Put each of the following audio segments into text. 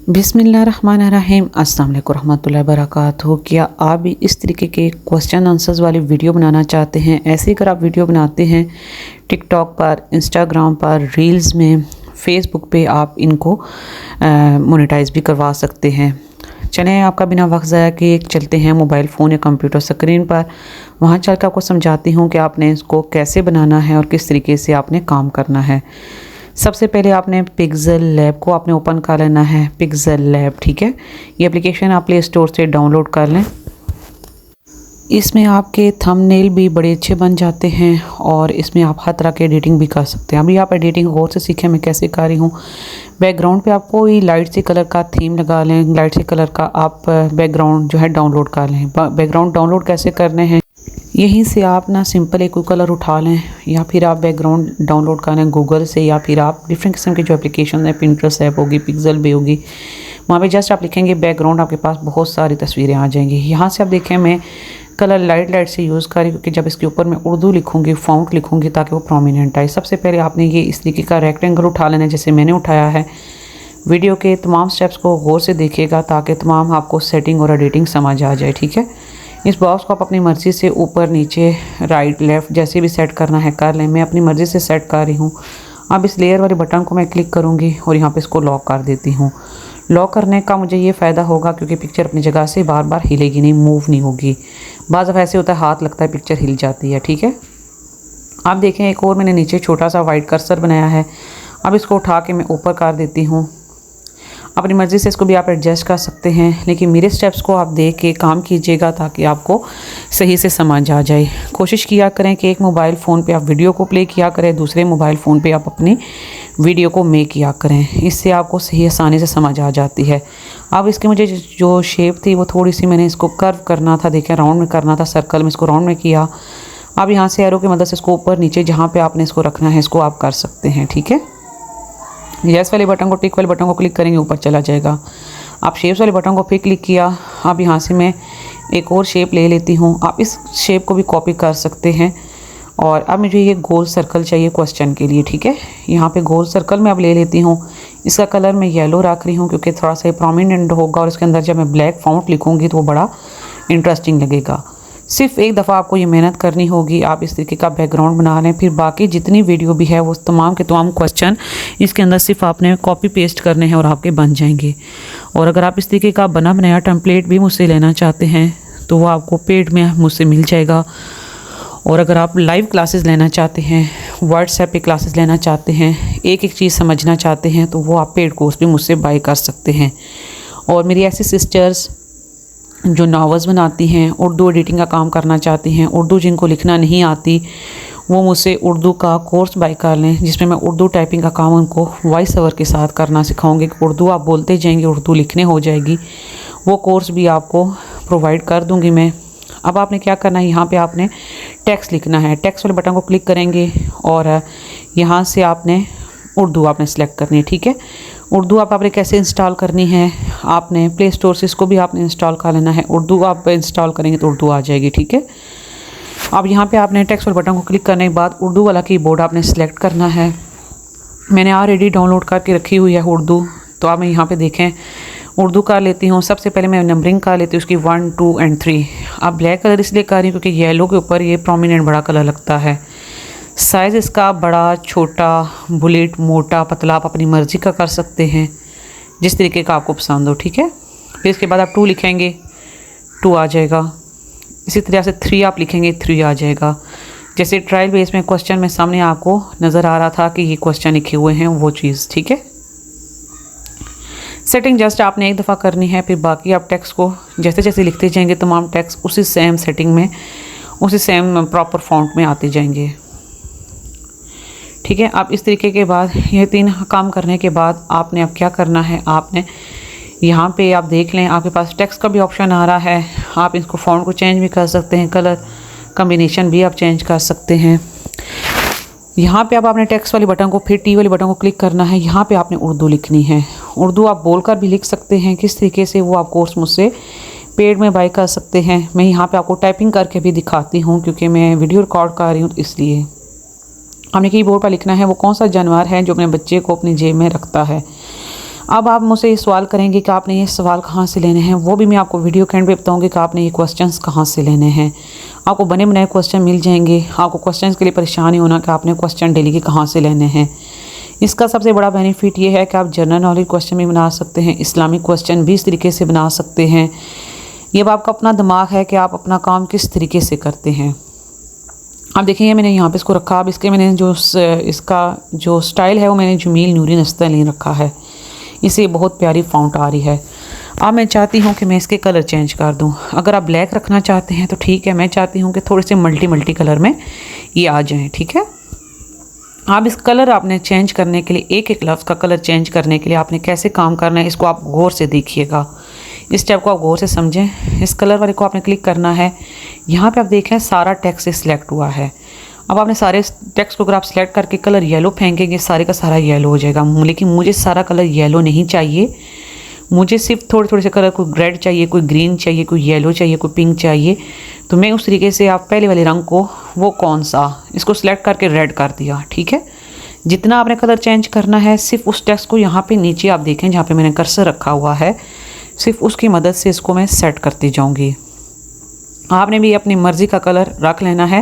बिस्मिल्लाहिर्रहमानिर्रहीम अस्सलाम वालेकुम रहमतुल्लाहि वबरकातुहू। क्या आप भी इस तरीके के क्वेश्चन आंसर्स वाली वीडियो बनाना चाहते हैं? ऐसे ही अगर आप वीडियो बनाते हैं टिकटॉक पर, इंस्टाग्राम पर, रील्स में, फेसबुक पे आप इनको मोनेटाइज भी करवा सकते हैं। चलें आपका बिना वक्त ज़ाया किए चलते हैं मोबाइल फ़ोन या कंप्यूटर स्क्रीन पर। वहाँ चल कर आपको समझाती हूँ कि आपने इसको कैसे बनाना है और किस तरीके से आपने काम करना है। सबसे पहले आपने पिक्सेल लैब को आपने ओपन कर लेना है। पिक्सेल लैब, ठीक है, ये एप्लीकेशन आप प्ले स्टोर से डाउनलोड कर लें। इसमें आपके थंबनेल भी बड़े अच्छे बन जाते हैं और इसमें आप हर तरह की एडिटिंग भी कर सकते हैं। अभी आप एडिटिंग गौर से सीखें मैं कैसे कर रही हूँ। बैकग्राउंड पे आप कोई लाइट से कलर का थीम लगा लें, लाइट से कलर का आप बैकग्राउंड जो है डाउनलोड कर लें। बैकग्राउंड डाउनलोड कैसे करने हैं, यहीं से आप ना सिंपल एक कोई कलर उठा लें या फिर आप बैकग्राउंड डाउनलोड कर लें गूगल से, या फिर आप डिफरेंट किस्म की जो एप्लीकेशन है, पिंटरेस्ट ऐप होगी, पिक्सेल भी होगी, वहाँ पे जस्ट आप लिखेंगे बैकग्राउंड, आपके पास बहुत सारी तस्वीरें आ जाएंगी। यहाँ से आप देखें मैं कलर लाइट से यूज़ करी क्योंकि जब इसके ऊपर मैं उर्दू लिखूँगी, फ़ॉन्ट लिखूँगी ताकि वो प्रोमिनेंट आए। सबसे पहले आपने ये इस तरीके का रेक्टेंगल उठा लेना है जैसे मैंने उठाया है। वीडियो के तमाम स्टेप्स को गौर से देखिएगा ताकि तमाम आपको सेटिंग और एडिटिंग समझ आ जाए, ठीक है। इस बॉक्स को आप अपनी मर्ज़ी से ऊपर नीचे राइट लेफ़्ट जैसे भी सेट करना है कर लें। मैं अपनी मर्ज़ी से सेट कर रही हूँ। अब इस लेयर वाले बटन को मैं क्लिक करूँगी और यहाँ पे इसको लॉक कर देती हूँ। लॉक करने का मुझे ये फ़ायदा होगा क्योंकि पिक्चर अपनी जगह से बार बार हिलेगी नहीं, मूव नहीं होगी। बाज़ दफ़ा ऐसे होता है हाथ लगता है पिक्चर हिल जाती है, ठीक है। आप देखें एक और मैंने नीचे छोटा सा वाइट कर्सर बनाया है। अब इसको उठा के मैं ऊपर कर देती हूँ। अपनी मर्ज़ी से इसको भी आप एडजस्ट कर सकते हैं, लेकिन मेरे स्टेप्स को आप देख के काम कीजिएगा ताकि आपको सही से समझ आ जाए। कोशिश किया करें कि एक मोबाइल फ़ोन पे आप वीडियो को प्ले किया करें, दूसरे मोबाइल फ़ोन पे आप अपनी वीडियो को मेक किया करें। इससे आपको सही आसानी से समझ आ जाती है। अब इसके मुझे जो शेप थी वो थोड़ी सी मैंने इसको कर्व करना था, देखें राउंड में करना था, सर्कल में इसको राउंड में किया। अब यहाँ से एरो की मदद से इसको ऊपर नीचे जहाँ पर आपने इसको रखना है इसको आप कर सकते हैं, ठीक है। यस वाले बटन को, टिक वाले बटन को क्लिक करेंगे ऊपर चला जाएगा। आप शेप्स वाले बटन को फिर क्लिक किया। अब यहाँ से मैं एक और शेप ले लेती हूँ। आप इस शेप को भी कॉपी कर सकते हैं। और अब मुझे ये गोल सर्कल चाहिए क्वेश्चन के लिए, ठीक है। यहाँ पे गोल सर्कल मैं अब ले लेती हूँ। इसका कलर मैं येलो रख रही हूँ क्योंकि थोड़ा सा प्रोमिनेंट होगा और इसके अंदर जब मैं ब्लैक फॉन्ट लिखूँगी तो वो बड़ा इंटरेस्टिंग लगेगा। सिर्फ एक दफ़ा आपको ये मेहनत करनी होगी। आप इस तरीके का बैकग्राउंड बना लें, फिर बाकी जितनी वीडियो भी है वो तमाम के तमाम क्वेश्चन इसके अंदर सिर्फ आपने कॉपी पेस्ट करने हैं और आपके बन जाएंगे। और अगर आप इस तरीके का बना बनाया टेम्पलेट भी मुझसे लेना चाहते हैं तो वो आपको पेड में मुझसे मिल जाएगा। और अगर आप लाइव क्लासेस लेना चाहते हैं, व्हाट्सएप पे क्लासेस लेना चाहते हैं, एक एक चीज़ समझना चाहते हैं तो वो आप पेड कोर्स भी मुझसे बाय कर सकते हैं। और मेरी ऐसी सिस्टर्स जो नॉवेल्स बनाती हैं, उर्दू एडिटिंग का काम करना चाहती हैं, उर्दू जिनको लिखना नहीं आती वो मुझसे उर्दू का कोर्स बाय कर लें जिसमें मैं उर्दू टाइपिंग का काम उनको वॉइस ओवर के साथ करना सिखाऊंगी। उर्दू आप बोलते जाएंगे, उर्दू लिखने हो जाएगी। वो कोर्स भी आपको प्रोवाइड कर दूंगी मैं। अब आपने क्या करना है, यहाँ पे आपने टेक्स्ट लिखना है। टेक्स्ट वाले बटन को क्लिक करेंगे और यहाँ से आपने उर्दू आपने सेलेक्ट करनी है, ठीक है। उर्दू आपने कैसे इंस्टॉल करनी है, आपने प्ले स्टोर से इसको भी आपने इंस्टॉल कर लेना है। उर्दू आप इंस्टॉल करेंगे तो उर्दू आ जाएगी, ठीक है। अब यहाँ पे आपने टेक्स्ट वाले बटन को क्लिक करने के बाद उर्दू वाला कीबोर्ड आपने सेलेक्ट करना है। मैंने ऑलरेडी डाउनलोड करके रखी हुई है उर्दू, तो आप यहाँ पे देखें उर्दू कर लेती हूँ। सबसे पहले मैं नंबरिंग कर लेती हूँ उसकी 1, 2 और 3। अब ब्लैक कलर इसलिए कर रही हूँ क्योंकि येलो के ऊपर ये प्रोमिनेंट बड़ा कलर लगता है। साइज़ इसका बड़ा, छोटा, बुलेट, मोटा, पतला आप अपनी मर्ज़ी का कर सकते हैं जिस तरीके का आपको पसंद हो, ठीक है। फिर इसके बाद आप 2 लिखेंगे, 2 आ जाएगा। इसी तरह से 3 आप लिखेंगे, 3 आ जाएगा। जैसे ट्रायल बेस में क्वेश्चन में सामने आपको नज़र आ रहा था कि ये क्वेश्चन लिखे हुए हैं वो चीज़, ठीक है। सेटिंग जस्ट आपने एक दफ़ा करनी है, फिर बाकी आप टेक्स्ट को जैसे जैसे लिखते जाएंगे तमाम टेक्स्ट उसी सेम सेटिंग में, उसी सेम प्रॉपर फॉन्ट में आते जाएंगे, ठीक है। अब इस तरीके के बाद ये 3 काम करने के बाद आपने अब क्या करना है, आपने यहाँ पे आप देख लें आपके पास टेक्स्ट का भी ऑप्शन आ रहा है। आप इसको फॉन्ट को चेंज भी कर सकते हैं, कलर कम्बिनेशन भी आप चेंज कर सकते हैं। यहाँ पे अब आपने टेक्स्ट वाले बटन को, फिर टी वाले बटन को क्लिक करना है। यहाँ पे आपने उर्दू लिखनी है। उर्दू आप बोलकर भी लिख सकते हैं, किस तरीके से वो आप कोर्स मुझसे पेड में बाय कर सकते हैं। मैं यहाँ पे आपको टाइपिंग करके भी दिखाती हूँ क्योंकि मैं वीडियो रिकॉर्ड कर रही हूँ, इसलिए हमने कीबोर्ड पर लिखना है वो कौन सा जानवर है जो अपने बच्चे को अपनी जेब में रखता है। अब आप मुझसे ये सवाल करेंगे कि आपने ये सवाल कहाँ से लेने हैं, वो भी मैं आपको वीडियो के एंड पे बताऊँगी कि आपने ये क्वेश्चंस कहाँ से लेने हैं। आपको बने बनाए क्वेश्चन मिल जाएंगे, आपको क्वेश्चंस के लिए परेशान नहीं होना कि आपने क्वेश्चन डेली के कहाँ से लेने हैं। इसका सबसे बड़ा बेनिफिट ये है कि आप जनरल नॉलेज क्वेश्चन भी बना सकते हैं, इस्लामिक क्वेश्चन भी इस तरीके से बना सकते हैं। ये अब आपका अपना दिमाग है कि आप अपना काम किस तरीके से करते हैं। आप देखेंगे मैंने यहाँ पे इसको रखा। अब इसके मैंने इसका जो स्टाइल है वो मैंने जमील नूरी नस्तलीन रखा है। इसे बहुत प्यारी फाउंट आ रही है। अब मैं चाहती हूँ कि मैं इसके कलर चेंज कर दूँ। अगर आप ब्लैक रखना चाहते हैं तो ठीक है, मैं चाहती हूँ कि थोड़े से मल्टी कलर में ये आ जाएँ। ठीक है, आप इस कलर आपने चेंज करने के लिए, एक एक लफ्ज़ का कलर चेंज करने के लिए आपने कैसे काम करना है, इसको आप गौर से देखिएगा। इस स्टेप को आप गौर से समझें। इस कलर वाले को आपने क्लिक करना है। यहाँ पे आप देखें सारा टेक्स्ट सिलेक्ट हुआ है। अब आपने सारे टेक्स्ट को अगर आप सिलेक्ट करके कलर येलो फेंकेंगे, सारे का सारा येलो हो जाएगा। लेकिन मुझे सारा कलर येलो नहीं चाहिए, मुझे सिर्फ थोड़े से कलर, कोई रेड चाहिए, कोई ग्रीन चाहिए, कोई येलो चाहिए, कोई पिंक चाहिए। तो मैं उस तरीके से आप पहले वाले रंग को, वो कौन सा, इसको सिलेक्ट करके रेड कर दिया। ठीक है, जितना आपने कलर चेंज करना है सिर्फ उस टेक्स्ट को यहाँ पे नीचे आप देखें जहाँ पे मैंने कर्सर रखा हुआ है, सिर्फ उसकी मदद से इसको मैं सेट करती जाऊँगी। आपने भी अपनी मर्ज़ी का कलर रख लेना है,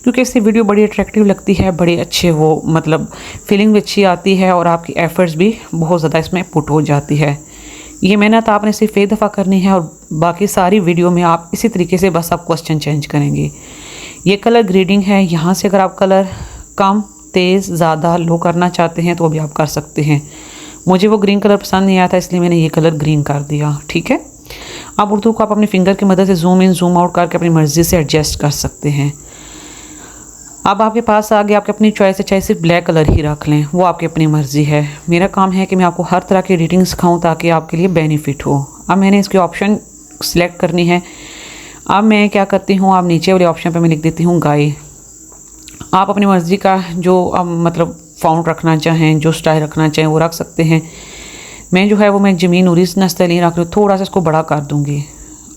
क्योंकि इससे वीडियो बड़ी अट्रैक्टिव लगती है, बड़ी अच्छे वो मतलब फीलिंग भी अच्छी आती है और आपकी एफ़र्ट्स भी बहुत ज़्यादा इसमें पुट हो जाती है। ये मेहनत आपने सिर्फ एक दफ़ा करनी है और बाकी सारी वीडियो में आप इसी तरीके से बस आप क्वेश्चन चेंज करेंगे। ये कलर ग्रेडिंग है, यहाँ से अगर आप कलर कम, तेज़, ज़्यादा, लो करना चाहते हैं तो भी आप कर सकते हैं। मुझे वो ग्रीन कलर पसंद नहीं आया था, इसलिए मैंने ये कलर ग्रीन कर दिया। ठीक है, आप उर्दू को आप अपने फिंगर की मदद से जूम इन जूम आउट करके अपनी मर्ज़ी से एडजस्ट कर सकते हैं। अब आपके पास आगे आपकी अपनी चॉइस है, चाहे सिर्फ ब्लैक कलर ही रख लें, वो आपकी अपनी मर्ज़ी है। मेरा काम है कि मैं आपको हर तरह की एडिटिंग सिखाऊं ताकि आपके लिए बेनिफिट हो। अब मैंने इसकी ऑप्शन सिलेक्ट करनी है। अब मैं क्या करती हूँ, आप नीचे वाले ऑप्शन पे मैं लिख देती हूँ गाय। आप अपनी मर्ज़ी का जो मतलब फाउंट रखना चाहें, जो स्टाइल रखना चाहें वो रख सकते हैं। मैं जो है वो मैं जमील नूरी नस्तलीन रख रही हूँ, थोड़ा सा इसको बड़ा कर दूँगी।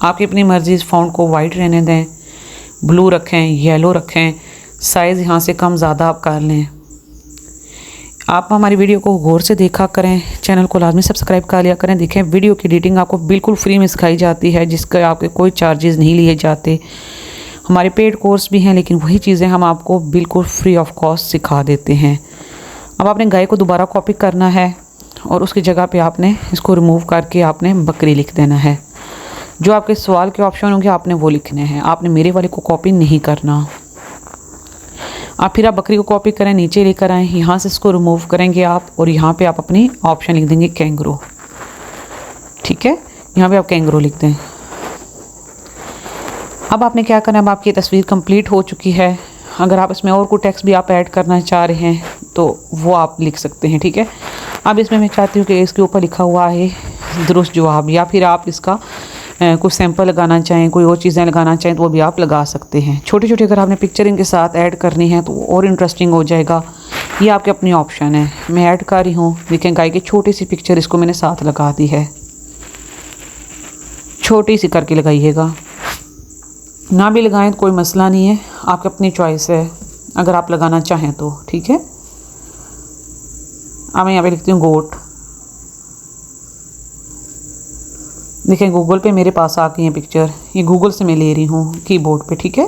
आपकी अपनी मर्ज़ी, इस फाउंट को वाइट रहने दें, ब्लू रखें, येलो रखें, साइज़ यहाँ से कम ज़्यादा आप कर लें। आप हमारी वीडियो को गौर से देखा करें, चैनल को लाजमी सब्सक्राइब कर लिया करें। देखें वीडियो की एडिटिंग आपको बिल्कुल फ्री में सिखाई जाती है, जिसके आपके कोई चार्जेस नहीं लिए जाते। हमारे पेड कोर्स भी हैं, लेकिन वही चीज़ें हम आपको बिल्कुल फ्री ऑफ कॉस्ट सिखा देते हैं। अब आपने गाय को दोबारा कॉपी करना है और उसकी जगह पे आपने इसको रिमूव करके आपने बकरी लिख देना है। जो आपके सवाल के ऑप्शन होंगे आपने वो लिखने हैं, आपने मेरे वाले को कॉपी नहीं करना। आप फिर आप बकरी को कॉपी करें, नीचे लेकर आएँ, यहाँ से इसको रिमूव करेंगे आप और यहाँ पे आप अपनी ऑप्शन लिख देंगे कैंगरू। ठीक है, यहाँ पे आप कैंगरू लिख दें। अब आपने क्या करना है, अब आपकी तस्वीर कंप्लीट हो चुकी है। अगर आप इसमें और कोई टेक्स्ट भी आप ऐड करना चाह रहे हैं तो वो आप लिख सकते हैं। ठीक है, अब इसमें मैं चाहती हूँ कि इसके ऊपर लिखा हुआ है दुरुस्त जवाब, या फिर आप इसका कुछ सैंपल लगाना चाहें, कोई और चीज़ें लगाना चाहें तो वो भी आप लगा सकते हैं। छोटी छोटी अगर आपने पिक्चर इनके साथ ऐड करनी है तो और इंटरेस्टिंग हो जाएगा। ये आपके अपनी ऑप्शन है। मैं ऐड कर रही हूँ, देखें गाय की छोटी सी पिक्चर इसको मैंने साथ लगा दी है। छोटी सी करके लगाइएगा, ना भी लगाएं तो कोई मसला नहीं है, आपकी अपनी चॉइस है अगर आप लगाना चाहें तो। ठीक है, अब मैं यहाँ पे लिखती हूँ गोट। देखें गूगल पे मेरे पास आ गई है पिक्चर, ये गूगल से मैं ले रही हूँ कीबोर्ड पे। ठीक है,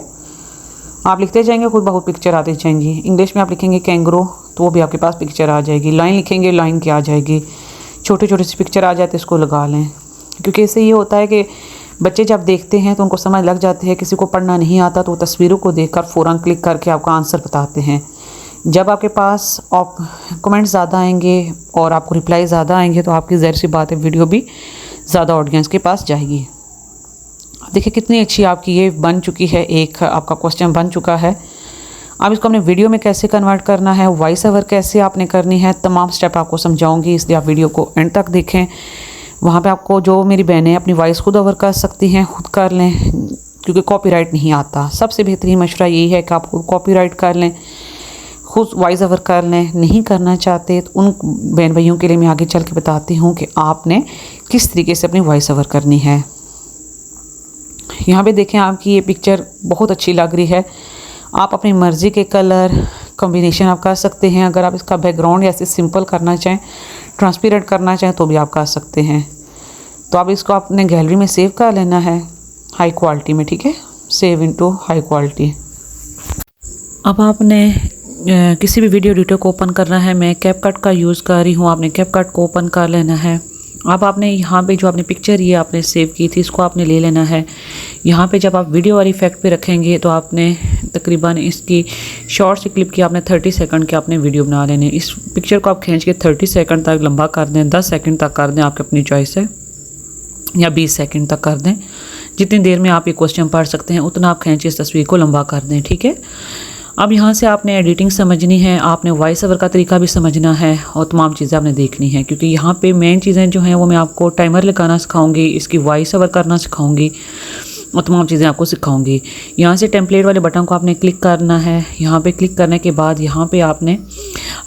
आप लिखते जाएंगे, खुद बहुत पिक्चर आती जाएंगी। इंग्लिश में आप लिखेंगे कैंगरो तो वो भी आपके पास पिक्चर आ जाएगी। लाइन लिखेंगे, लाइन की आ जाएगी। छोटे छोटे से पिक्चर आ जाते इसको लगा लें, क्योंकि इससे ये होता है कि बच्चे जब देखते हैं तो उनको समझ लग जाती है। किसी को पढ़ना नहीं आता तो वो तस्वीरों को देखकर फ़ौरन क्लिक करके आपका आंसर बताते हैं। जब आपके पास कमेंट्स ज़्यादा आएंगे और आपको रिप्लाई ज़्यादा आएंगे तो आपकी ज़ाहिर सी बात है वीडियो भी ज़्यादा ऑडियंस के पास जाएगी। देखिए कितनी अच्छी आपकी ये बन चुकी है, एक आपका क्वेश्चन बन चुका है। अब इसको हमने वीडियो में कैसे कन्वर्ट करना है, वॉइस ओवर कैसे आपने करनी है, तमाम स्टेप आपको समझाऊंगी, इसलिए आप वीडियो को एंड तक देखें। वहाँ पे आपको जो मेरी बहनें अपनी वॉइस खुद ओवर कर सकती हैं, खुद कर लें, क्योंकि कॉपीराइट नहीं आता। सबसे बेहतरीन मशवरा यही है कि आप खुद कॉपीराइट कर लें, खुद वॉइस ओवर कर लें। नहीं करना चाहते तो उन बहन भाइयों के लिए मैं आगे चल के बताती हूँ कि आपने किस तरीके से अपनी वॉइस ओवर करनी है। यहाँ पे देखें आपकी ये पिक्चर बहुत अच्छी लग रही है। आप अपनी मर्ज़ी के कलर कॉम्बिनेशन आप कर सकते हैं। अगर आप इसका बैकग्राउंड ऐसे सिंपल करना चाहें, ट्रांसपेरेंट करना चाहें तो भी आप कर सकते हैं। तो आप इसको अपने गैलरी में सेव कर लेना है हाई क्वालिटी में, ठीक है, सेव इनटू हाई क्वालिटी। अब आपने किसी भी वीडियो एडिटर को ओपन करना है। मैं कैपकट का यूज़ कर रही हूँ, आपने कैपकट को ओपन कर लेना है। अब आपने यहाँ पे जो आपने पिक्चर ये आपने सेव की थी इसको आपने ले लेना है। यहाँ पे जब आप वीडियो और इफेक्ट पे रखेंगे तो आपने तकरीबन इसकी शॉर्ट सी क्लिप की आपने 30 सेकंड के आपने वीडियो बना लेने। इस पिक्चर को आप खींच के 30 सेकंड तक लंबा कर दें, 10 सेकंड तक कर दें, आपकी अपनी चॉइस है, या 20 सेकंड तक कर दें। जितनी देर में आप ये क्वेश्चन पढ़ सकते हैं उतना आप खींच इस तस्वीर को लंबा कर दें, ठीक है। अब यहाँ से आपने एडिटिंग समझनी है, आपने वॉइस ओवर का तरीका भी समझना है और तमाम चीज़ें आपने देखनी है, क्योंकि यहाँ पे मेन चीज़ें जो हैं वो मैं आपको टाइमर लगाना सिखाऊंगी, इसकी वॉइस ओवर करना सिखाऊंगी और तमाम चीज़ें आपको सिखाऊंगी। यहाँ से टेम्पलेट वाले बटन को आपने क्लिक करना है। यहाँ पे क्लिक करने के बाद यहाँ पे आपने,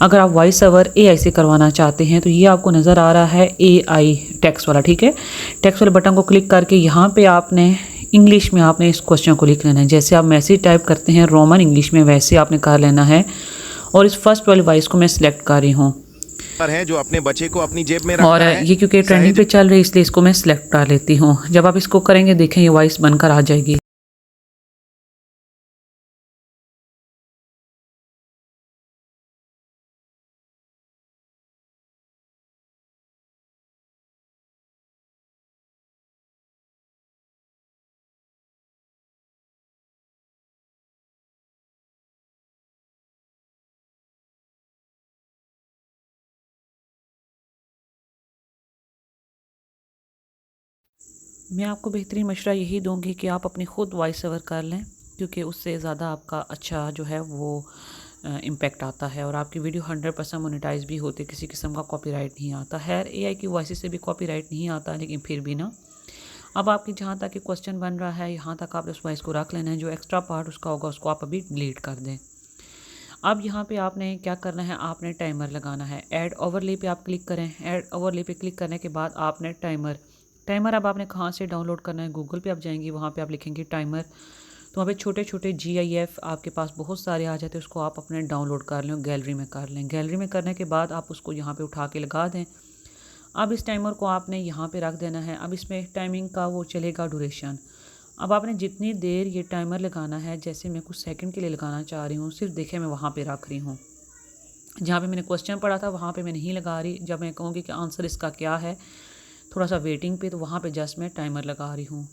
अगर आप वॉइस ओवर AI से करवाना चाहते हैं तो ये आपको नज़र आ रहा है AI टेक्स्ट वाला, ठीक है। टेक्स्ट वाले बटन को क्लिक करके यहाँ पे आपने इंग्लिश में आपने इस क्वेश्चन को लिख लेना है। जैसे आप मैसेज टाइप करते हैं रोमन इंग्लिश में, वैसे आपने कर लेना है। और इस फर्स्ट वाली वॉइस को मैं सिलेक्ट कर रही हूँ है जो अपने बच्चे को अपनी जेब में रखता और है। ये क्योंकि ट्रेंडिंग पे चल रही है इसलिए इसको मैं सिलेक्ट कर लेती हूँ। जब आप इसको करेंगे देखें ये वॉइस बनकर आ जाएगी। मैं आपको बेहतरीन मशवरा यही दूंगी कि आप अपनी ख़ुद वॉइस ओवर कर लें, क्योंकि उससे ज़्यादा आपका अच्छा जो है वो इम्पैक्ट आता है और आपकी वीडियो 100% मोनेटाइज भी होती है, किसी किस्म का कॉपीराइट नहीं आता है। AI की वॉइस से भी कॉपीराइट नहीं आता, लेकिन फिर भी ना, अब आपकी जहाँ तक क्वेश्चन बन रहा है यहाँ तक आप उस वॉइस को रख लेना है। जो एक्स्ट्रा पार्ट उसका होगा उसको आप अभी डिलीट कर दें। अब यहाँ पे आपने क्या करना है, आपने टाइमर लगाना है। ऐड ओवरले पे आप क्लिक करें। ऐड ओवरले पे क्लिक करने के बाद आपने टाइमर अब आपने कहाँ से डाउनलोड करना है, गूगल पे आप जाएंगी, वहाँ पे आप लिखेंगे टाइमर, तो वहाँ पे छोटे छोटे GIF आपके पास बहुत सारे आ जाते हैं, उसको आप अपने डाउनलोड कर लें, गैलरी में कर लें। गैलरी में करने के बाद आप उसको यहाँ पे उठा के लगा दें। अब इस टाइमर को आपने यहाँ पे रख देना है। अब इसमें टाइमिंग का वो चलेगा ड्यूरेशन। अब आपने जितनी देर ये टाइमर लगाना है, जैसे मैं कुछ सेकंड के लिए लगाना चाह रही हूँ, सिर्फ देखें मैं वहाँ पे रख रही हूँ। जहाँ पे मैंने क्वेश्चन पढ़ा था वहाँ पे मैं नहीं लगा रही। जब मैं कहूँगी कि आंसर इसका क्या है, थोड़ा सा वेटिंग पे, तो वहाँ पे जस्ट मैं टाइमर लगा रही हूँ।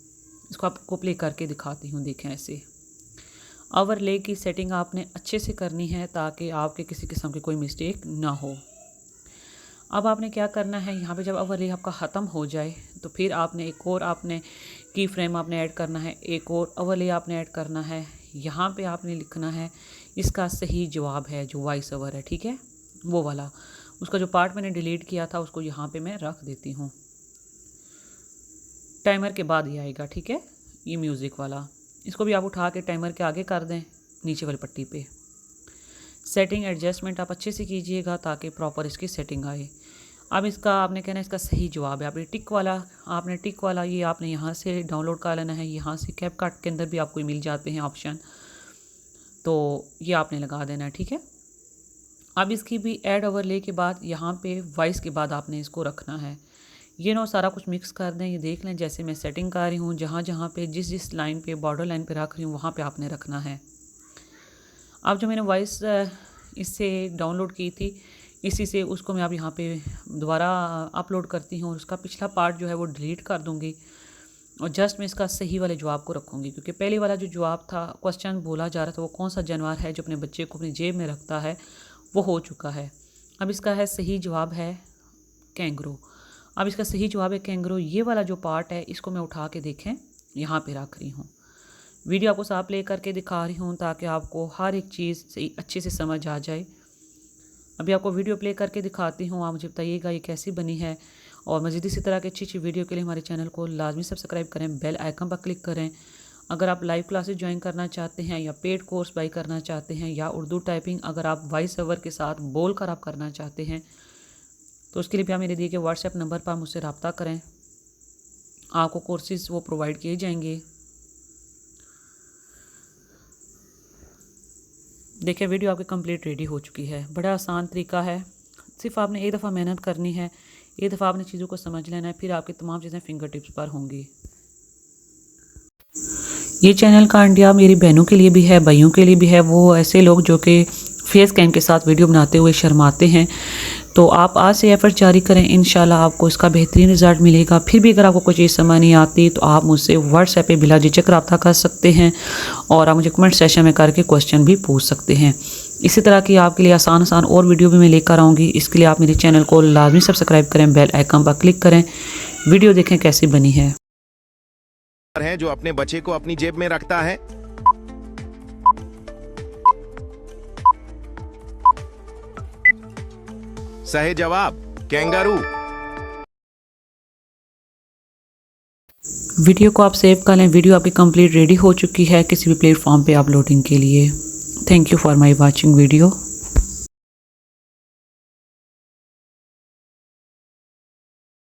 इसको आपको प्ले करके दिखाती हूँ, देखें ऐसे। ओवरले की सेटिंग आपने अच्छे से करनी है ताकि आपके किसी किस्म की कोई मिस्टेक ना हो। अब आपने क्या करना है, यहाँ पे जब ओवरले आपका ख़त्म हो जाए तो फिर आपने एक और आपने की फ्रेम आपने ऐड करना है, एक और ओवरले आपने ऐड करना है। यहाँ पे आपने लिखना है इसका सही जवाब है, जो वॉइस ओवर है, ठीक है, वो वाला। उसका जो पार्ट मैंने डिलीट किया था उसको यहाँ पे मैं रख देती हूँ। टाइमर के बाद ही आएगा, ठीक है, ये म्यूज़िक वाला। इसको भी आप उठा के टाइमर के आगे कर दें, नीचे वाली पट्टी पे। सेटिंग एडजस्टमेंट आप अच्छे से कीजिएगा ताकि प्रॉपर इसकी सेटिंग आए। अब इसका आपने कहना है इसका सही जवाब है। आपने टिक वाला ये आपने यहाँ से डाउनलोड कर लेना है। यहाँ से कैपकट के अंदर भी आपको मिल जाते हैं ऑप्शन, तो ये आपने लगा देना है, ठीक है। अब इसकी भी ऐड ओवरले के बाद यहाँ पे वॉइस के बाद आपने इसको रखना है। ये ना सारा कुछ मिक्स कर दें। ये देख लें जैसे मैं सेटिंग कर रही हूँ, जहाँ जहाँ पे जिस लाइन पे बॉर्डर लाइन पे रख रही हूँ वहाँ पे आपने रखना है। अब जो मैंने वॉइस इससे डाउनलोड की थी, इसी से उसको मैं अब यहाँ पे दोबारा अपलोड करती हूँ और उसका पिछला पार्ट जो है वो डिलीट कर दूँगी और जस्ट मैं इसका सही वाले जवाब को रखूँगी, क्योंकि पहले वाला जो जवाब था, क्वेश्चन बोला जा रहा था वो कौन सा जानवर है जो अपने बच्चे को अपनी जेब में रखता है, वो हो चुका है। अब इसका है सही जवाब है कैंगरू। अब इसका सही जवाब है कैंगरू। ये वाला जो पार्ट है इसको मैं उठा के देखें यहाँ पे रख रही हूँ। वीडियो आपको साफ प्ले करके दिखा रही हूँ ताकि आपको हर एक चीज़ से अच्छे से समझ आ जाए। अभी आपको वीडियो प्ले करके दिखाती हूँ, आप मुझे बताइएगा ये कैसी बनी है। और मज़ीद इसी तरह की अच्छी अच्छी वीडियो के लिए हमारे चैनल को लाजमी सब्सक्राइब करें, बेल आइकन पर क्लिक करें। अगर आप लाइव क्लासेस ज्वाइन करना चाहते हैं या पेड कोर्स बाई करना चाहते हैं या उर्दू टाइपिंग अगर आप वॉइस ओवर के साथ बोल कर आप करना चाहते हैं तो उसके लिए भी आप मेरे दिए गए व्हाट्सएप नंबर पर मुझसे रब्ता करें, आपको कोर्सेज वो प्रोवाइड किए जाएंगे। देखिए वीडियो आपकी कंप्लीट रेडी हो चुकी है। बड़ा आसान तरीका है, सिर्फ आपने एक दफ़ा मेहनत करनी है, एक दफ़ा आपने चीज़ों को समझ लेना है, फिर आपकी तमाम चीज़ें फिंगर टिप्स पर होंगी। ये चैनल का आइडिया मेरी बहनों के लिए भी है, भाइयों के लिए भी है, वो ऐसे लोग जो कि फेस कैम के साथ वीडियो बनाते हुए शर्माते हैं। तो आप आज से एफर्ट जारी करें, इंशाल्लाह आपको इसका बेहतरीन रिज़ल्ट मिलेगा। फिर भी अगर आपको कोई चीज़ समझ नहीं आती तो आप मुझसे व्हाट्सएप पे बिला झिझक रब्ता कर सकते हैं और आप मुझे कमेंट सेशन में करके क्वेश्चन भी पूछ सकते हैं। इसी तरह की आपके लिए आसान और वीडियो भी मैं लेकर आऊँगी। इसके लिए आप मेरे चैनल को लाजमी सब्सक्राइब करें, बेल आइकन पर क्लिक करें, वीडियो देखें कैसी बनी है। है जो अपने बच्चे को अपनी जेब में रखता है। सही जवाब कैंगारू। वीडियो को आप सेव कर लें। वीडियो आपकी कंप्लीट रेडी हो चुकी है किसी भी प्लेटफॉर्म पे अपलोडिंग के लिए। Thank you for my watching video.